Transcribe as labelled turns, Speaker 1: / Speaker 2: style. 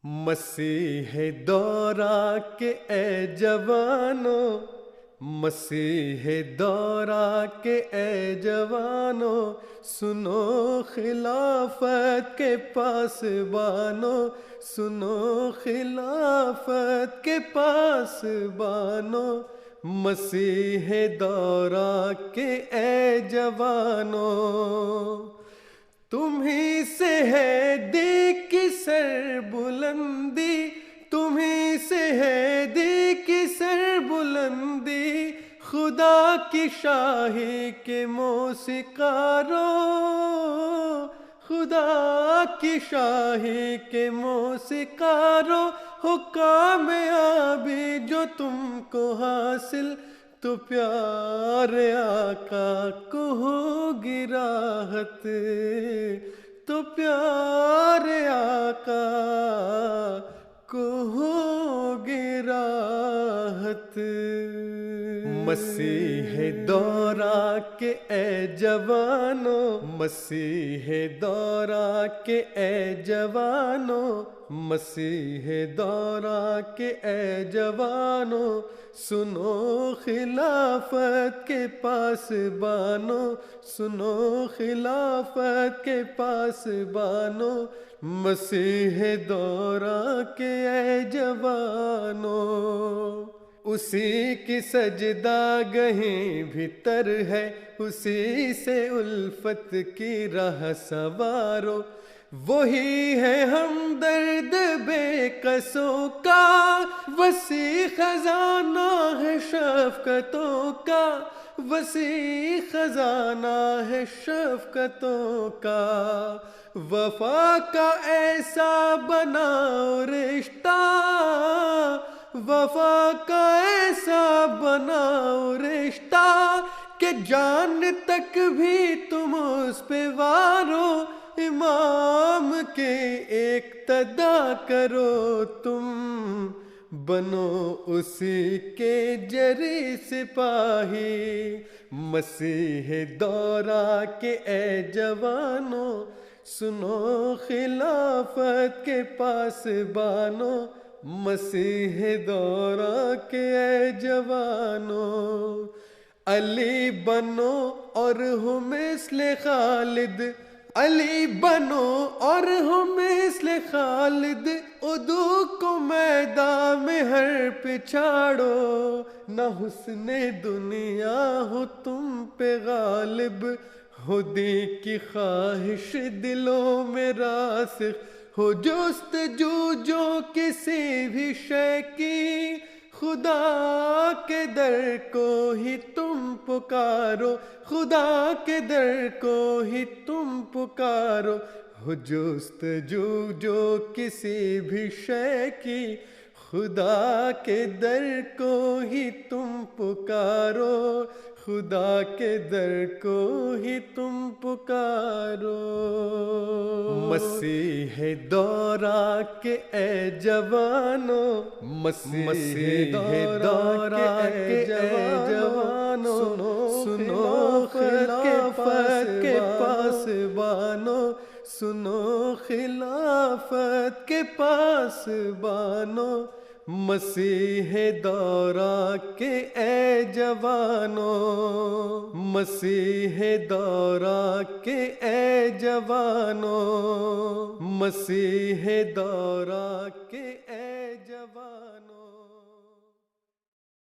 Speaker 1: مسیح دورہ کے اے جوانو، مسیح دورہ کے اے جوانو، سنو خلافت کے پاسبانو، سنو خلافت کے پاسبانو، مسیح دورہ کے اے جوانو، تمہیں سے ہے دیکھ کی سر بلندی، تمہیں سے ہے دیکھ کی سر بلندی، خدا کی شاہی کے موسیقارو، خدا کی شاہی کے موسیقارو، ہو کامیابی جو تم کو حاصل، تو پیارے آقا کو ہوگی راحت، تو پیارے آقا کو ہوگی راحت۔ مسیح دورہ کے اے جوانو، مسیح دورہ کے اے جوانو، مسیح دورہ کے اے جوانو، سنو خلافت کے پاسبانو، سنو خلافت کے پاسبانو، مسیح دورہ کے اے جوانو، اسی کی سجدہ گہیں بھیتر ہے، اسی سے الفت کی راہ سوارو، وہی ہے ہمدرد بے کسوں کا، وسیع خزانہ ہے شفقتوں کا، وسیع خزانہ ہے شفقتوں کا، وفا کا ایسا بناؤ رشتہ، وفا کا ایسا بناؤ رشتہ کہ جان تک بھی تم اس پہ وارو، امام کے اقتدا کرو تم، بنو اسی کے جری سپاہی، مسیح دورہ کے اے جوانو، سنو خلافت کے پاسبانو، مسیح دورہ کے اے جوانو، علی بنو اور ہو مثل خالد، علی بنو اور ہو مثل خالد، عدو کو میدان میں ہر پچھاڑو، نہ حسن دنیا ہو تم پہ غالب، ہو دی کی خواہش دلوں میں راسخ، ہو جستجو جو کسی بھی شے کی، خدا کے در کو ہی تم پکارو، خدا کے در کو ہی تم پکارو، ہو جستجو جو کسی بھی شے کی، خدا کے در کو ہی تم پکارو، خدا کے در کو ہی تم پکارو، مسیح دورہ کے اے جوانو، مسیح دورہ کے اے جوانو، سنو خلافت کے پاسبانو، سنو خلافت کے پاسبانو، مسیح دورہ کے اے جوانو، مسیح دورہ کے اے جوانو، مسیح دورہ کے اے